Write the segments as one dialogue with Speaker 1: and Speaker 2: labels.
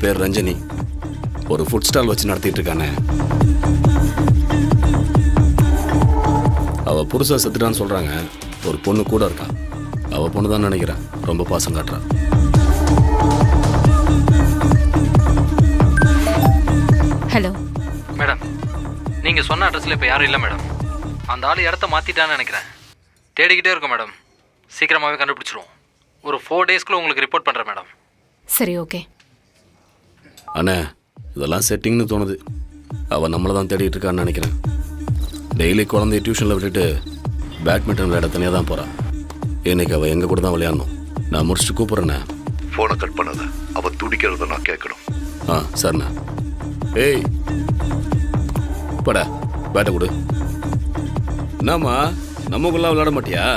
Speaker 1: பேர் ரஞ்சனி. ஒரு food stall வச்சு நடத்திட்டு இருக்கானே. அவ புருஷா செத்துட்டான்னு சொல்றாங்க. ஒரு பொண்ணு கூட இருக்கா. அவ பொண்ணு தான் நினைக்கிறேன். ரொம்ப பாசம் காட்டுறா.
Speaker 2: ஹலோ
Speaker 3: மேடம், நீங்க சொன்ன அட்ரஸ்ல இப்ப யாரும் இல்லை மேடம். அந்த ஆள் இடத்த மாத்திட்டான்னு நினைக்கிறேன். தேடிக்கிட்டே இருக்கோம் மேடம். சீக்கிரமாவே கண்டுபிடிச்சிருவோம். ஒரு 4 டேஸ்க்குள்ள உங்களுக்கு ரிப்போர்ட் பண்றேன் மேடம்.
Speaker 2: சரி, ஓகே.
Speaker 1: அண்ணே, இதெல்லாம் செட்டிங்னு தோணுது. அவள் நம்மளை தான் தேடிட்டு இருக்கான்னு நினைக்கிறேன். டெய்லி குழந்தைய டியூஷனில் விட்டுட்டு பேட்மிண்டன் விளையாட தனியாக தான் போகிறான். இன்னைக்கு அவள் எங்கள் கூட தான் விளையாடணும். நான் முடிச்சுட்டு கூப்பிட்றேண்ணே.
Speaker 4: ஃபோனை கட் பண்ணாத. அவள் துடிக்கிறத நான் கேட்கணும்.
Speaker 1: ஆ சரிண்ணா. ஏய் படா, பேட்டை கொடு. என்னம்மா, நமக்குள்ளே விளையாட மாட்டியா?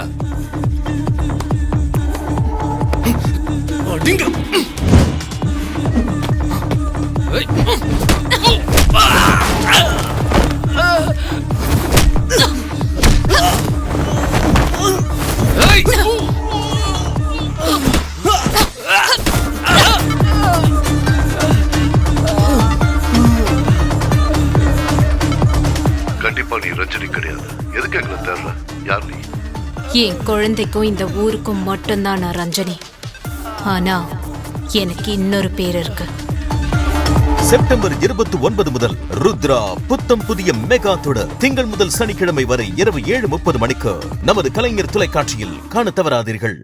Speaker 4: கண்டிப்பா நீ ரஞ்சனி கிடையாது. எதுக்கு எங்களை தேர்ற? யார் நீ?
Speaker 2: என் குழந்தைக்கும் இந்த ஊருக்கும் மட்டும்தான் நான் ரஞ்சனி. ஆனா எனக்கு இன்னொரு பேர் இருக்கு.
Speaker 5: செப்டம்பர் 29 முதல் ருத்ரா புத்தம் புதிய மெகா தொடர் திங்கள் முதல் சனிக்கிழமை வரை இரவு 7:30 மணிக்கு நமது கலைஞர் தொலைக்காட்சியில் காண தவறாதீர்கள்.